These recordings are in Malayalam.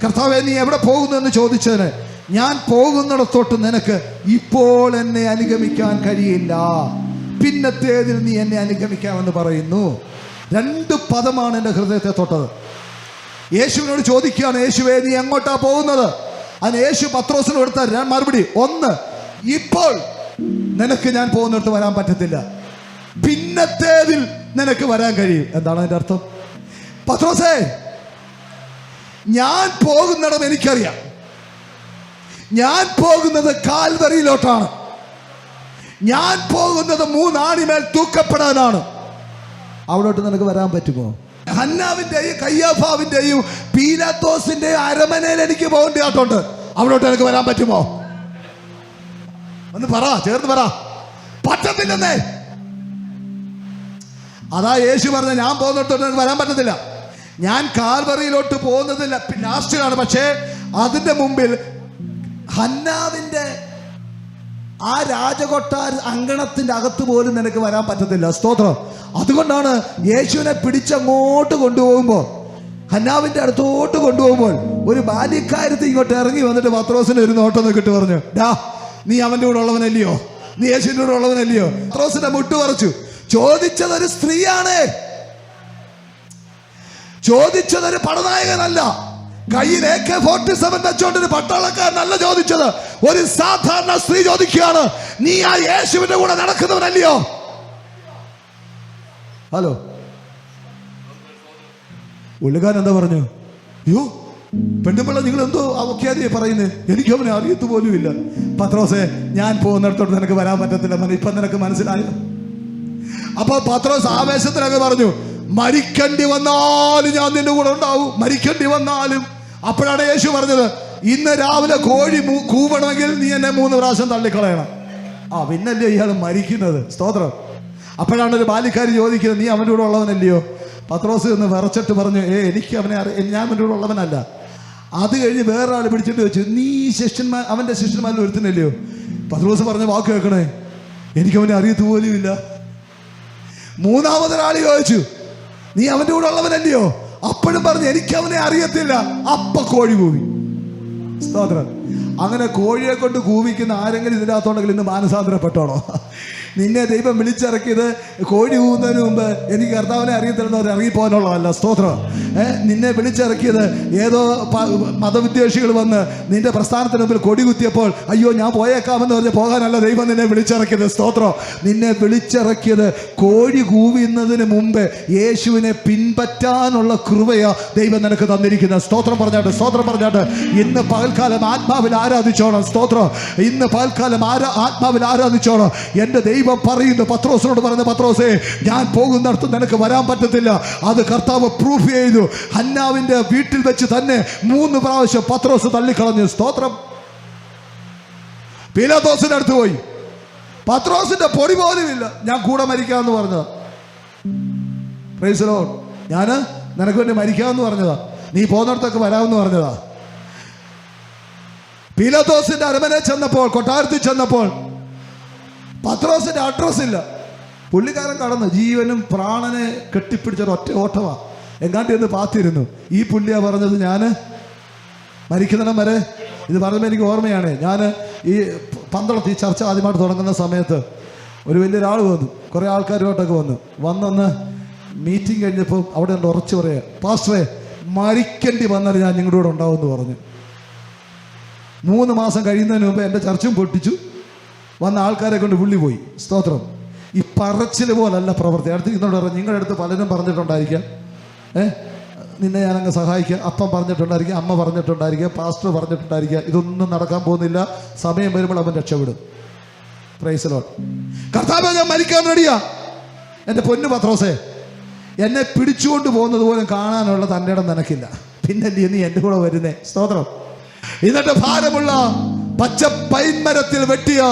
കർത്താവേ, നീ എവിടെ പോകുന്നു എന്ന് ചോദിച്ചതിന് ഞാൻ പോകുന്നിടത്തോട്ട് നിനക്ക് ഇപ്പോൾ എന്നെ അനുഗമിക്കാൻ കഴിയില്ല, പിന്നത്തേതിൽ നീ എന്നെ അനുഗമിക്കാമെന്ന് പറയുന്നു. 2 പദമാണ് എൻ്റെ ഹൃദയത്തെ തൊട്ടത്. യേശുവിനോട് ചോദിക്കുകയാണ്, യേശുവേ നീ എങ്ങോട്ടാ പോകുന്നത്? അതിന് യേശു പത്രോസിന് കൊടുത്ത മറുപടി, 1, ഇപ്പോൾ നിനക്ക് ഞാൻ പോകുന്നിടത്ത് വരാൻ പറ്റത്തില്ല, പിന്നത്തേതിൽ നിനക്ക് വരാൻ കഴിയും. എന്താണ് അതിൻ്റെ അർത്ഥം? പത്രോസേ, ഞാൻ പോകുന്നിടം എനിക്കറിയാം. ഞാൻ പോകുന്നത് കാൽവരിയിലോട്ടാണ്. ഞാൻ പോകുന്നത് 3 ആണിമേൽ തൂക്കപ്പെടാനാണ്. അവിടോട്ട് നിനക്ക് വരാൻ പറ്റുമോ? ഹന്നാവിന്റെയും കയ്യാഫാവിന്റെയും പീലാത്തോസിന്റെയും അരമനയിൽ എനിക്ക് പോകേണ്ടതായിട്ടുണ്ട്. അവിടോട്ട് എനിക്ക് വരാൻ പറ്റുമോ? ഒന്ന് പറ, ചേർന്ന് പറ. പറ്റത്തില്ലെന്നേ. അതാ യേശു പറഞ്ഞ, ഞാൻ പോകുന്നിടത്തോട്ട് എനിക്ക് വരാൻ പറ്റത്തില്ല. ഞാൻ കാൽവറിയിലോട്ട് പോകുന്നതില്ല, ലാസ്റ്റിലാണ്. പക്ഷേ അതിന്റെ മുമ്പിൽ ഹന്നാവിന്റെ ആ രാജകൊട്ടാര അങ്കണത്തിന്റെ അകത്ത് പോലും നിനക്ക് വരാൻ പറ്റത്തില്ല. സ്തോത്രം. അതുകൊണ്ടാണ് യേശുവിനെ പിടിച്ചങ്ങോട്ട് കൊണ്ടുപോകുമ്പോൾ, ഹന്നാവിന്റെ അടുത്തോട്ട് കൊണ്ടുപോകുമ്പോൾ, ഒരു ബാല്യക്കാരത്ത് ഇങ്ങോട്ട് ഇറങ്ങി വന്നിട്ട് പത്രോസിന് ഒരു നോട്ടം നോക്കിട്ട് പറഞ്ഞു, ഡാ, നീ അവന്റെ കൂടെ ഉള്ളവനല്ലയോ? നീ യേശുവിന്റെ കൂടെ ഉള്ളവനല്ലയോ? പത്രോസിന്റെ മുട്ട് പറിച്ചു. ചോദിച്ചതൊരു സ്ത്രീയാണ്, ചോദിച്ചതൊരു പടനായകനല്ല, കയ്യിൽ AK-47 വെച്ചോണ്ടൊരു പട്ടാളക്കാരനല്ല ചോദിച്ചത്. ഒരു സാധാരണ സ്ത്രീ ചോദിക്കുകയാണ്, നീ ആ യേശുവിന്റെ കൂടെ നടക്കുന്നവനല്ലയോ? ഹലോ, ഉള്ളുകാരൻ എന്താ പറഞ്ഞു? യോ പെണ്ണുമ്പിള്ള, നിങ്ങൾ എന്തോ അവഖ്യാതിയെ പറയുന്നത്? എനിക്ക് അവനെ അറിയത്തു പോലും ഇല്ല. പത്രോസേ, ഞാൻ പോകുന്നിടത്തോട്ട് നിനക്ക് വരാൻ പറ്റത്തില്ല. ഇപ്പൊ നിനക്ക് മനസ്സിലായോ? അപ്പൊ പത്രോസ് ആവേശത്തിലൊക്കെ പറഞ്ഞു, മരിക്കേണ്ടി വന്നാലും ഞാൻ നിന്റെ കൂടെ ഉണ്ടാവും, മരിക്കേണ്ടി വന്നാലും. അപ്പോഴാണ് യേശു പറഞ്ഞത്, ഇന്ന് രാവിലെ കോഴി കൂവണമെങ്കിൽ നീ എന്നെ 3 പ്രാവശ്യം തള്ളിക്കളയണം. പിന്നല്ലേ ഇയാൾ മരിക്കുന്നത്. സ്തോത്രം. അപ്പോഴാണ് ഒരു ബാല്യക്കാരി ചോദിക്കുന്നത്, നീ അവൻ്റെ കൂടെ ഉള്ളവനല്ലയോ? പത്രോസ് എന്ന് വിറച്ചിട്ട് പറഞ്ഞു, എനിക്ക് അവനെ ഞാൻ അവൻ്റെ കൂടെ ഉള്ളവനല്ല. അത് കഴിഞ്ഞ് വേറൊരാൾ പിടിച്ചിട്ട് വെച്ചു, നീ അവൻ്റെ ശിഷ്യന്മാരിൽ ഒരുത്തനല്ലയോ? പത്രോസ് പറഞ്ഞ വാക്ക് കേൾക്കണേ, എനിക്ക് അവനെ അറിയത്തു പോലും ഇല്ല. 3ാമതൊരാൾ ചോദിച്ചു, നീ അവൻ്റെ കൂടെ ഉള്ളവനല്ലയോ? അപ്പോഴും പറഞ്ഞു, എനിക്ക് അവനെ അറിയത്തില്ല. അപ്പ കോഴി കൂവി. സ്തോത്രം. അങ്ങനെ കോഴിയെ കൊണ്ട് കൂവിക്കുന്ന ആരെങ്കിലും ഇതിനകത്തുണ്ടെങ്കിൽ ഇന്ന് മാനസാന്തരപ്പെട്ടോണോ? നിന്നെ ദൈവം വിളിച്ചിറക്കിയത് കോഴി കൂവുന്നതിന് മുമ്പ് എനിക്ക് കർത്താവിനെ അറിയത്തില്ലെന്ന് ഇറങ്ങിപ്പോകാനുള്ളതല്ല. സ്തോത്രം. നിന്നെ വിളിച്ചിറക്കിയത് ഏതോ മതവിദ്വേഷികൾ വന്ന് നിന്റെ പ്രസ്ഥാനത്തിന് മുമ്പിൽ കൊടി കുത്തിയപ്പോൾ അയ്യോ ഞാൻ പോയേക്കാമെന്ന് പറഞ്ഞ് പോകാനല്ല ദൈവം നിന്നെ വിളിച്ചിറക്കിയത്. സ്തോത്രം. നിന്നെ വിളിച്ചിറക്കിയത് കോഴി കൂവുന്നതിന് മുമ്പ് യേശുവിനെ പിൻപറ്റാനുള്ള കൃപയാ ദൈവം നിനക്ക് തന്നിരിക്കുന്നത്. സ്തോത്രം പറഞ്ഞാട്ട്, സ്തോത്രം പറഞ്ഞാട്ട്. ഇന്ന് പകൽക്കാലം ആത്മാവിൽ ആരാധിച്ചോണം. സ്തോത്രം. ഇന്ന് പകൽക്കാലം ആത്മാവിൽ ആരാധിച്ചോണം. എൻ്റെ ദൈവം പറയുന്നു, പത്രോസിനോട് പറയുന്ന, പത്രോസേ, ഞാൻ പോകുന്നിടത്ത് നിനക്ക് വരാൻ പറ്റത്തില്ല. അത് കർത്താവ് പ്രൂഫ് ചെയ്തു. ഹന്നാവിന്റെ വീട്ടിൽ വെച്ച് തന്നെ 3 പ്രാവശ്യം പത്രോസ് തള്ളിക്കളഞ്ഞു. സ്തോത്രം. പീലാത്തോസിന്റെ അടുത്ത് പോയി, പത്രോസിന്റെ പൊടി പോലും ഇല്ല, ഞാൻ കൂടെ മരിക്കാമെന്ന് പറഞ്ഞതാ. Praise the Lord. ഞാൻ നിനക്ക് വേണ്ടി മരിക്കാമെന്ന് പറഞ്ഞതാ, നീ പോകുന്നിടത്തൊക്കെ വരാമെന്ന് പറഞ്ഞതാ. പീലാത്തോസിന്റെ അരമനയിൽ ചെന്നപ്പോൾ, കൊട്ടാരത്തിൽ ചെന്നപ്പോൾ പത്രോസിന്റെ അഡ്രസ് ഇല്ല. പുള്ളിക്കാരൻ കടന്ന് ജീവനും പ്രാണനെ കെട്ടിപ്പിടിച്ചൊരു ഒറ്റ ഓട്ടമാ. എങ്ങാണ്ടി ഒന്ന് പാത്തിരുന്നു. ഈ പുള്ളിയാ പറഞ്ഞത്, ഞാൻ മരിക്കുന്നിടം വരെ. ഇത് പറയുമ്പോൾ എനിക്ക് ഓർമ്മയാണ്, ഞാൻ ഈ പന്തളത്ത് ഈ ചർച്ച ആദ്യമായിട്ട് തുടങ്ങുന്ന സമയത്ത് ഒരു വലിയൊരാൾ വന്നു, കുറേ ആൾക്കാരുമായിട്ടൊക്കെ വന്നൊന്ന് മീറ്റിംഗ് കഴിഞ്ഞപ്പോൾ അവിടെ ഉണ്ട് ഉറച്ചു പറയുക, പാസ്റ്ററെ, മരിക്കേണ്ടി വന്നാൽ ഞാൻ നിങ്ങളുടെ കൂടെ ഉണ്ടാവുമെന്ന് പറഞ്ഞു. 3 മാസം കഴിയുന്നതിന് മുമ്പ് എൻ്റെ ചർച്ചും പൊട്ടിച്ചു, വന്ന ആൾക്കാരെ കൊണ്ട് പുള്ളി പോയി. സ്തോത്രം. ഈ പറച്ചിൽ പോലല്ല പ്രവൃത്തി. അടുത്ത് ഇന്നോട് പറഞ്ഞു, നിങ്ങളുടെ അടുത്ത് പലരും പറഞ്ഞിട്ടുണ്ടായിരിക്കാം, നിന്നെ ഞാനങ്ങ് സഹായിക്കാം, അപ്പം പറഞ്ഞിട്ടുണ്ടായിരിക്കാം, അമ്മ പറഞ്ഞിട്ടുണ്ടായിരിക്കാം, പാസ്റ്റർ പറഞ്ഞിട്ടുണ്ടായിരിക്കാം. ഇതൊന്നും നടക്കാൻ പോകുന്നില്ല. സമയം വരുമ്പോൾ അവൻ രക്ഷപ്പെടും. Praise the Lord. കർത്താവേ, ഞാൻ മരിക്കാൻ റെഡിയാ. എൻ്റെ പൊന്നു പത്രോസേ, എന്നെ പിടിച്ചുകൊണ്ട് പോകുന്നത് പോലും കാണാനുള്ള തൻ്റെ ഇടം നിനക്കില്ല, പിന്നല്ലേ നീ എൻ്റെ കൂടെ വരുന്നേ. സ്തോത്രം. എന്നിട്ട് ഭാരമുള്ള പച്ച പൈൻമരത്തിൽ വെട്ടിയ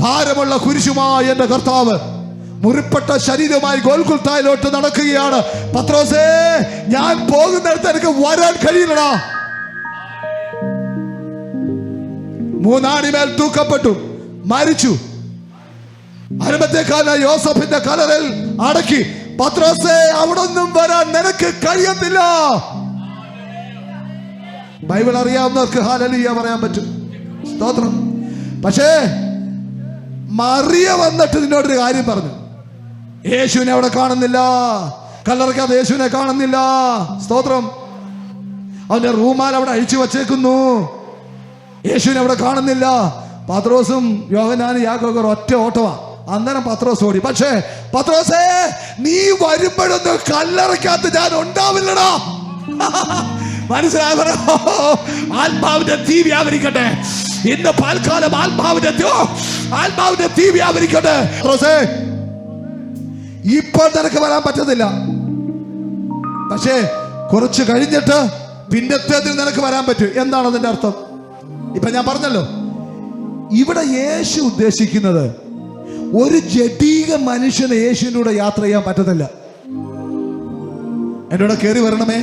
ഭാരമുള്ള കുരിശുമായി എൻ്റെ കർത്താവ് മുറിപ്പെട്ട ശരീരമായി ഗോൽഗുൽത്തായിലോട്ട് നടക്കുകയാണ്. പത്രോസേ, ഞാൻ പോകുന്നിടത്ത് എനിക്ക് വരാൻ കഴിയില്ലടാ. 3 ആണിമേൽ തൂക്കപ്പെട്ടു, മരിച്ചു. അരമത്തേക്കാരനായ യോസഫിന്റെ കല്ലറയിൽ അടക്കി. പത്രോസേ, അവിടെ ഒന്നും വരാൻ നിനക്ക് കഴിയത്തില്ല. ബൈബിൾ അറിയാവുന്നവർക്ക് ഹല്ലേലൂയ പറയാൻ പറ്റും. സ്തോത്രം. പക്ഷേ മറിയ വന്നിട്ട് നിന്നോടൊരു കാര്യം പറഞ്ഞു, യേശുവിനെ അവിടെ കാണുന്നില്ല, കല്ലറയ്ക്കകത്ത് യേശുവിനെ കാണുന്നില്ല. സ്തോത്രം. അവന്റെ റൂമാൽ അവിടെ അഴിച്ചു വച്ചേക്കുന്നു, യേശുവിനെ അവിടെ കാണുന്നില്ല. പത്രോസും യോഹന്നാനും യാക്കോബും ഒറ്റ ഓട്ടമാ. അന്നേരം പത്രോസ് ഓടി. പക്ഷേ പത്രോസേ, നീ വരുമ്പോഴൊന്നും കല്ലറയ്ക്കകത്ത് ഞാൻ ഉണ്ടാവില്ലടാ. മനസ്സിലായോ? ആത്മാവിന്റെ തീ വ്യാപരിക്കട്ടെ ഇന്ന് പാൽക്കാലം. ആത്മാവിന്റെ തീ വ്യാപരിക്കട്ടെ. പത്രോസേ, ഇപ്പോൾ നിനക്ക് വരാൻ പറ്റത്തില്ല, പക്ഷേ കുറച്ച് കഴിഞ്ഞിട്ട് പിന്നത്തേതിൽ നിനക്ക് വരാൻ പറ്റും. എന്താണ് അതിന്റെ അർത്ഥം? ഇപ്പൊ ഞാൻ പറഞ്ഞല്ലോ, ഇവിടെ യേശു ഉദ്ദേശിക്കുന്നത് ഒരു ജഡീക മനുഷ്യന് യേശുവിൻ്റെ കൂടെ യാത്ര ചെയ്യാൻ പറ്റത്തില്ല. എൻ്റെ കൂടെ കയറി വരണമേ,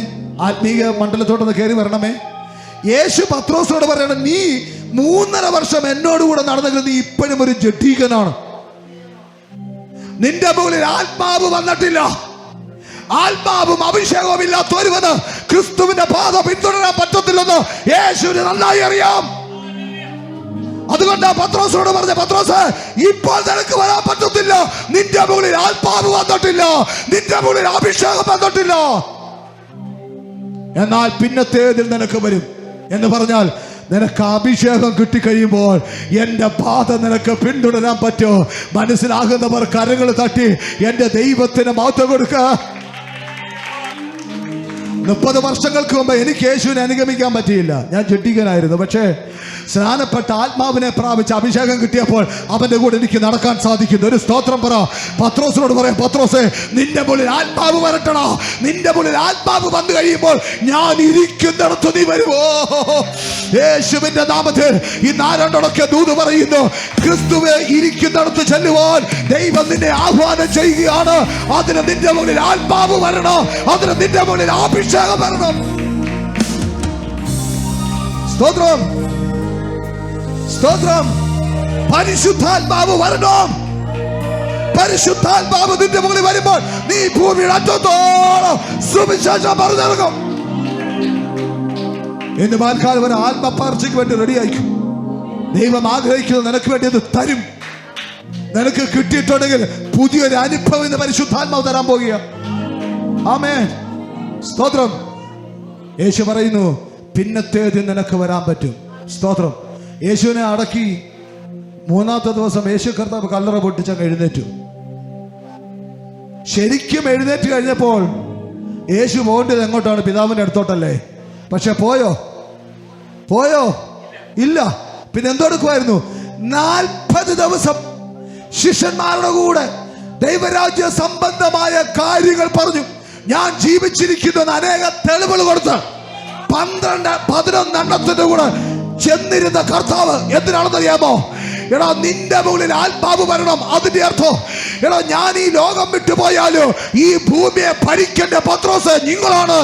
ആത്മീയ മണ്ഡലത്തോട്ടൊന്ന് കയറി വരണമേ. യേശു പത്രോസിനോട് പറയണം, നീ 3.5 വർഷം എന്നോടുകൂടെ നടന്നെങ്കിൽ നീ ഇപ്പോഴും ഒരു ജഡീകനാണ്. നിന്റെ മുകളിൽ ആത്മാവ് വന്നിട്ടില്ല. ആത്മാവും അഭിഷേകവും ഇല്ലാത്തവരുവന് ക്രിസ്തുവിന്റെ പാത പിന്തുടരാൻ പറ്റത്തില്ലെന്ന് യേശുവിന് നന്നായി അറിയാം. അതുകൊണ്ടാ പത്രോസിനോട് പറഞ്ഞ, പത്രോസ്, ഇപ്പോൾ നിനക്ക് വരാൻ പറ്റത്തില്ല. നിന്റെ മുകളിൽ ആത്മാവ് വന്നിട്ടില്ല, നിന്റെ മുകളിൽ അഭിഷേകം വന്നിട്ടില്ല. എന്നാൽ പിന്നത്തേതിൽ നിനക്ക് വരും എന്ന് പറഞ്ഞാൽ, നിനക്ക് അഭിഷേകം കിട്ടിക്കഴിയുമ്പോൾ എന്റെ പാത നിനക്ക് പിന്തുടരാൻ പറ്റും. മനസ്സിലാകുന്നവർ കരങ്ങൾ തട്ടി എന്റെ ദൈവത്തിന് മഹത്വം കൊടുക്ക. 30 വർഷങ്ങൾക്ക് മുമ്പ് എനിക്ക് യേശുവിനെ അനുഗമിക്കാൻ പറ്റിയില്ല. ഞാൻ ജഡീകനായിരുന്നു. പക്ഷേ സ്നാനപ്പെട്ട ആത്മാവിനെ പ്രാപിച്ച് അഭിഷേകം കിട്ടിയപ്പോൾ അവന്റെ കൂടെ എനിക്ക് നടക്കാൻ സാധിക്കുന്നു. ഒരു സ്തോത്രം പറ. പത്രോസിനോട് പറയാം, പത്രോസേ, നിന്റെ മുകളിൽ ആത്മാവ് വരട്ടണോ. നിന്റെ മുകളിൽ ആത്മാവ് വന്നു കഴിയുമ്പോൾ ഞാൻ ഇരിക്കുന്നിടത്ത് നീ വരുമോ. യേശുവിന്റെ നാമത്തിൽ ഇന്ന് ആരോടൊക്കെ ദൂത് പറയുന്നു, ക്രിസ്തുവെ ഇരിക്കുന്നിടത്ത് ചെല്ലുവാൻ ദൈവം നിന്നെ ആഹ്വാനം ചെയ്യുകയാണ്. അതിന് നിന്റെ മുകളിൽ ആത്മാവ് വരണം, അതിന് നിന്റെ മുകളിൽ അഭിഷേകം വരണം. സ്തോത്രം, സ്തോത്രം. പരിശുദ്ധാത്മാവ് വരണം. പരിശുദ്ധാത്മാവ് നിന്റെ മുകളിൽ വരുമ്പോൾ നീ ഭൂമിയുടെ അറ്റത്തോളം സുവിശേഷം പറഞ്ഞിറങ്ങും. ഇന്ന് പാൽക്കാലം ഒരു ആത്മപകർച്ചയ്ക്ക് വേണ്ടി റെഡി ആയിരിക്കും. ദൈവം ആഗ്രഹിക്കുന്നത് നിനക്ക് വേണ്ടി അത് തരും. നിനക്ക് കിട്ടിയിട്ടുണ്ടെങ്കിൽ പുതിയൊരു അനുഭവം ഇന്ന് പരിശുദ്ധാത്മാവ് തരാൻ പോകുക. ആമേൻ. സ്തോത്രം. യേശു പറയുന്നു, പിന്നത്തേത് നിനക്ക് വരാൻ പറ്റും. സ്തോത്രം. യേശുവിനെ അടക്കി 3-ാമത്തെ ദിവസം യേശു കർത്താവ് കല്ലറ പൊട്ടിച്ചങ്ങ് എഴുന്നേറ്റു. ശരിക്കും എഴുന്നേറ്റ് കഴിഞ്ഞപ്പോൾ യേശു പോകേണ്ടത് എങ്ങോട്ടാണ്? പിതാവിന്റെ അടുത്തോട്ടല്ലേ. പക്ഷെ പോയോ? ഇല്ല. പിന്നെ എന്തെടുക്കുമായിരുന്നു? 40 ദിവസം ശിഷ്യന്മാരുടെ കൂടെ ദൈവരാജ്യ സംബന്ധമായ കാര്യങ്ങൾ പറഞ്ഞു. ഞാൻ ജീവിച്ചിരിക്കുന്ന അനേക തെളിവുകൾ കൊടുത്ത് 11 കൂടെ ചെന്നിരുന്ന കർത്താവ് എന്തിനാണെന്നറിയാമോ? എടാ, നിന്റെ മുകളിൽ ആത്മാവ് വരണം. അതിന്റെ അർത്ഥം, എടാ, ഞാൻ ഈ ലോകം വിട്ടുപോയാലും ഈ ഭൂമിയെ ഭരിക്കേണ്ട പത്രോസ് നിങ്ങളാണ്.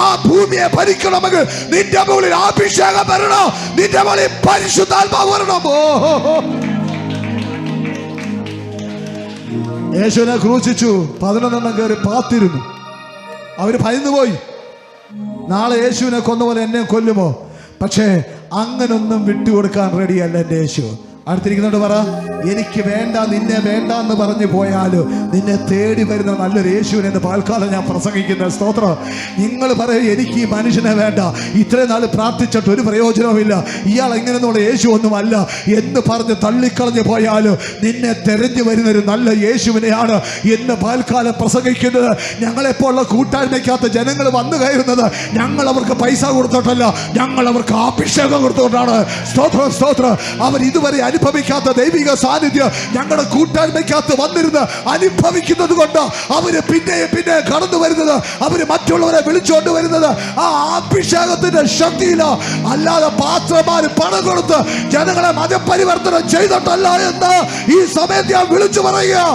ആ ഭൂമിയെ ഭരിക്കണമെങ്കിൽ നിന്റെ മുകളിൽ അഭിഷേകം വരണം, നിന്റെ മുകളിൽ പരിശുദ്ധാത്മാവ് വരണം. യേശുവിനെ ക്രൂശിച്ചു. 11 കയറി പാത്തിരുന്നു. അവര് ഭയന്നുപോയി, നാളെ യേശുവിനെ കൊന്നപോലെ എന്നെ കൊല്ലുമോ. പക്ഷേ അങ്ങനൊന്നും വിട്ടുകൊടുക്കാൻ റെഡിയല്ല എൻ്റെ യേശു. അടുത്തിരിക്കുന്നോട് പറ, എനിക്ക് വേണ്ട, നിന്നെ വേണ്ട എന്ന് പറഞ്ഞു പോയാലും നിന്നെ തേടി വരുന്ന നല്ലൊരു യേശുവിനെ എന്ന് പാൽക്കാലം ഞാൻ പ്രസംഗിക്കുന്ന. സ്തോത്രം. നിങ്ങൾ പറയും, എനിക്ക് ഈ മനുഷ്യനെ വേണ്ട, ഇത്രയും നാൾ പ്രാർത്ഥിച്ചിട്ട് ഒരു പ്രയോജനവുമില്ല, ഇയാൾ എങ്ങനെയുള്ള യേശു ഒന്നുമല്ല എന്ന് പറഞ്ഞ് തള്ളിക്കളഞ്ഞു പോയാലും നിന്നെ തെരഞ്ഞു വരുന്നൊരു നല്ല യേശുവിനെയാണ് ഇന്ന് പാൽക്കാലം പ്രസംഗിക്കുന്നത്. ഞങ്ങളെപ്പോലുള്ള കൂട്ടായ്മയ്ക്കകത്ത് ജനങ്ങൾ വന്നു കയറുന്നത് ഞങ്ങൾ അവർക്ക് പൈസ കൊടുത്തോട്ടല്ല, ഞങ്ങൾ അവർക്ക് അഭിഷേകം കൊടുത്തോട്ടാണ്. സ്തോത്രം, സ്തോത്രം. അവർ ഇതുവരെ അനുഭവിക്കാത്ത ദൈവിക സാന്നിധ്യം ഞങ്ങളുടെ കൂട്ടായ്മയ്ക്കകത്ത് വന്നിരുന്ന് അനുഭവിക്കുന്നത് കൊണ്ട് അവര് പിന്നെ കടന്നു വരുന്നത്, അവര് മറ്റുള്ളവരെ വിളിച്ചുകൊണ്ട് വരുന്നത് ആ അഭിഷേകത്തിന്റെ ശക്തിയില. അല്ലാതെ പാത്രമാര് പണം കൊടുത്ത് ജനങ്ങളെ മതപരിവർത്തനം ചെയ്തിട്ടല്ല എന്ന് ഈ സമയത്ത് ഞാൻ വിളിച്ചു പറയുക.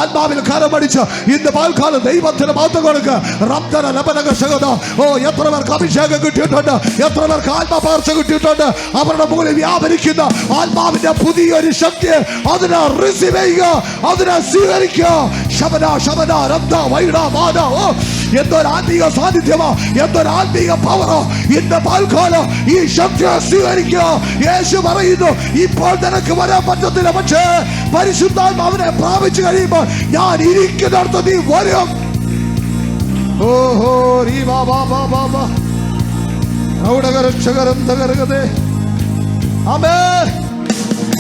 ആത്മാവിൽ കരമടിച്ച് ഇന്ന് പാൽക്കാലം ദൈവത്തിന് മാത്രം കൊടുക്കുക. എത്ര പേർക്ക് അഭിഷേകം കിട്ടിയിട്ടുണ്ട്, എത്ര പേർക്ക് ആത്മപകർച്ച കിട്ടിയിട്ടുണ്ട്. അവരുടെ മുകളിൽ വ്യാപരിക്കുന്ന ആത്മാവിന്റെ പുതിയൊരു ശക്തി അതിനെ റിസീവ് ചെയ്യുക, അതിനെ സ്വീകരിക്കുക. ശബന ശബന രബ്ദ വൈഡ മാന. ഓ എന്തൊരു ആത്മീക സാന്നിധ്യമോ, എന്തൊരു ആത്മീക പവറോ ഇന്ന് പൽക്കാലം ഈ ശക്തിയെ സ്വീകരിക്കുക. യേശു പറയുന്നു, ഇപ്പോൾ നിനക്ക് വരാൻ പറ്റത്തില്ല, പക്ഷേ പരിശുദ്ധാത്മാവിനെ പ്രാപിച്ചു കഴിയുമ്പോൾ ഞാൻ ഇരിക്കുന്നിടത്ത് നീ വരും. ഓഹോ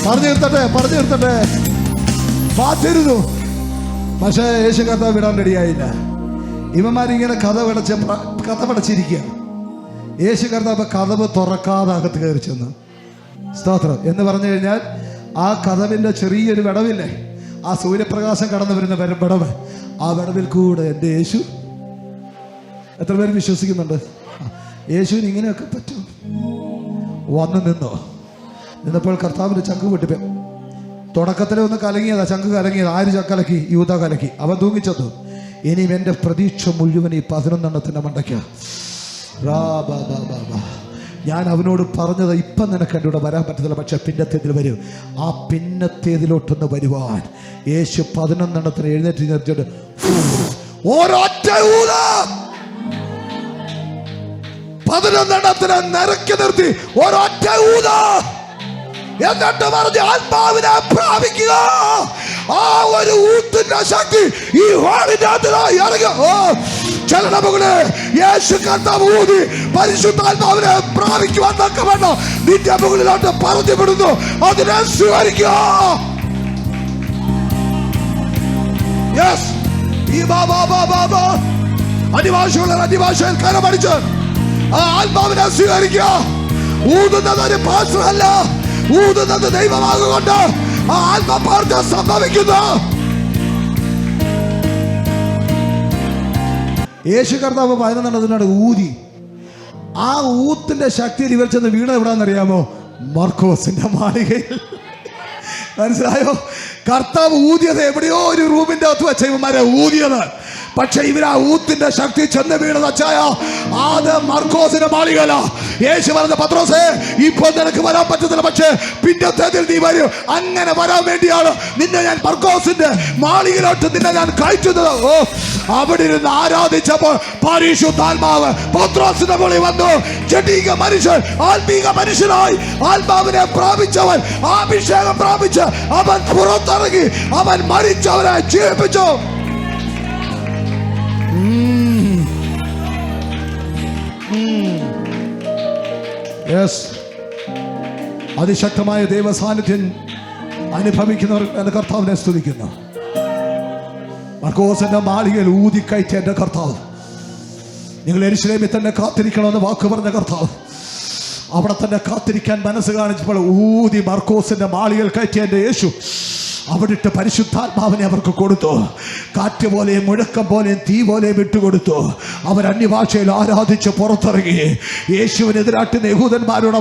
പറഞ്ഞു നിർത്തട്ടെ. പാത്തിരുന്നു, പക്ഷേ യേശു കഥ വിടാൻ റെഡിയായില്ല. ഇവന്മാരിങ്ങനെ കഥ പടച്ചിരിക്കുക. യേശു കർത്താവ് കഥവ് തുറക്കാതെ അകത്ത് കയറി ചെന്നു. സ്തോത്രം എന്ന് പറഞ്ഞു കഴിഞ്ഞാൽ ആ കഥവിന്റെ ചെറിയൊരു വിടവില്ലേ, ആ സൂര്യപ്രകാശം കടന്നു വരുന്ന വിടവ്, ആ വിടവിൽ കൂടെ എൻ്റെ യേശു. എത്ര പേര് വിശ്വസിക്കുന്നുണ്ട് യേശുവിന് ഇങ്ങനെയൊക്കെ പറ്റും? വന്നു നിന്നപ്പോൾ കർത്താവിന്റെ ചങ്ക് പൊട്ടിപ്പോ. തുടക്കത്തിൽ ഒന്ന് കലങ്ങിയതാ, ചങ്ക് കലങ്ങിയത്. ആര് കലക്കി? യൂദ കലക്കി. അവൻ തൂങ്ങിച്ചെന്നു. ഇനിയും എൻ്റെ പ്രതീക്ഷ മുഴുവൻ ഈ 11 മണ്ടയ്ക്ക. ഞാൻ അവനോട് പറഞ്ഞത്, ഇപ്പം നിനക്ക് എൻ്റെ കൂടെ വരാൻ പറ്റത്തില്ല, പക്ഷെ പിന്നത്തേതിൽ വരും. ആ പിന്നത്തേതിലോട്ടൊന്ന് വരുവാൻ യേശു 11 എഴുന്നേറ്റ് നിർത്തിയിട്ട് ഒരൊറ്റ ഊത 11 നിരക്കി നിർത്തി. ഒരൊറ്റ ഊത എന്നിട്ട് പറഞ്ഞ് ആത്മാവിനെ പ്രാപിക്കുക. ആ ഒരു ഊത്തിന്റെ ശക്തി ഈ ഹാളിന്റെ അകത്തായി ഇറങ്ങുക. ചലനമുകളെ യേശു കർത്താവ് ഊതി പരിശുദ്ധാത്മാവിനെ പ്രാപിക്കുവാൻ തക്കവണ്ണം നിന്റെ മുകളിലോട്ട് പറഞ്ഞു വിടുന്നു. അതിനെ സ്വീകരിക്കുക. അന്യഭാഷയിൽ കരമടിച്ച് ആ ആത്മാവിനെ സ്വീകരിക്കുക. ഊതുന്നത് ഒരു പാസ്റ്റർ അല്ല, ഊതുന്നത് ദൈവമാകൊണ്ട് ആ ആത്മപ്രവർത്തനം സംഭവിക്കുന്നു. യേശു കർത്താവ് 11 ഊതി. ആ ഊത്തിന്റെ ശക്തിയിൽ ഇവർ ചെന്ന് വീണ എവിടാന്നറിയാമോ? മർക്കോസിന്റെ മാളികയിൽ. മനസ്സിലായോ? കർത്താവ് ഊതിയത് എവിടെയോ ഒരു റൂമിന്റെ അകത്ത് വെച്ച ഇവന്മാരെ ഊതിയത്. പക്ഷെ ഇവർ ആ ഊത്തിന്റെ ശക്തി ചെന്ന് വീണത് അച്ചായ അത് മർക്കോസിന്റെ മാളികയില. യേശു പറഞ്ഞ, പത്രോസേ, ഇപ്പോൾ നിനക്ക് വരാൻ പറ്റത്തില്ല, പക്ഷെ പിന്നത്തേതിൽ നീ വരും. അങ്ങനെ വരാൻ വേണ്ടിയാണ് നിന്നെ ഞാൻ മർക്കോസിന്റെ മാളികയിലോട്ട് നിന്നെ ഞാൻ കയറ്റുന്നത്. അവിടെ ഇരുന്ന് ആരാധിച്ചപ്പോൾ പരിശുദ്ധാത്മാവ് പത്രോസിന്റെ മുകളിൽ വന്നു. ജഡിക മനുഷ്യൻ ആത്മീക മനുഷ്യനായി ആത്മാവിനെ പ്രാപിച്ചവൻ, അഭിഷേകം പ്രാപിച്ച് അവൻ പുറത്തിറങ്ങി, അവൻ മരിച്ചവരെ ജീവിപ്പിച്ചു. അതിശക്തമായ ദൈവ സാന്നിധ്യം അനുഭവിക്കുന്നവർ എന്റെ കർത്താവിനെ സ്തുതിക്കുന്നു. മർക്കോസിന്റെ മാളികയിൽ ഊതിക്കയറ്റിയ എന്റെ കർത്താവ്, നിങ്ങൾ യെരൂശലേമിൽ തന്നെ കാത്തിരിക്കണമെന്ന് വാക്ക് പറഞ്ഞ കർത്താവ് അവിടെ തന്നെ കാത്തിരിക്കാൻ മനസ്സ് കാണിച്ചപ്പോൾ ഊതി മർക്കോസിന്റെ മാളികയിൽ കയറ്റിയ എന്റെ യേശു അവിടെ ഇട്ട് പരിശുദ്ധാത്മാവിനെ അവർക്ക് കൊടുത്തു. കാറ്റ് പോലെയും മുഴക്കം പോലെയും തീ പോലെയും വിട്ടുകൊടുത്തു. അവർ അന്യഭാഷയിൽ ആരാധിച്ച് പുറത്തിറങ്ങി. യേശുവിനെതിരായിട്ട് യഹൂദന്മാരോട്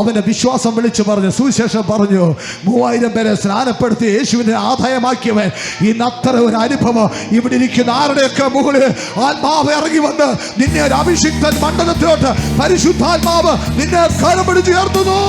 അവന്റെ വിശ്വാസം വിളിച്ചു പറഞ്ഞു, സുവിശേഷം പറഞ്ഞു. 3000 പേരെ സ്നാനപ്പെടുത്തി യേശുവിനെ ആദായമാക്കിയവൻ. ഇന്ന് അത്ര ഒരു അനുഭവം ഇവിടെ ഇരിക്കുന്ന ആരുടെയൊക്കെ മുകളിൽ ആത്മാവ് ഇറങ്ങി വന്ന് നിന്നെ ഒരു അഭിഷിക്തൻ മണ്ഡലത്തിലോട്ട് പരിശുദ്ധാത്മാവ് നിന്നെ കരം പിടിച്ച് ഉയർത്തുന്നു.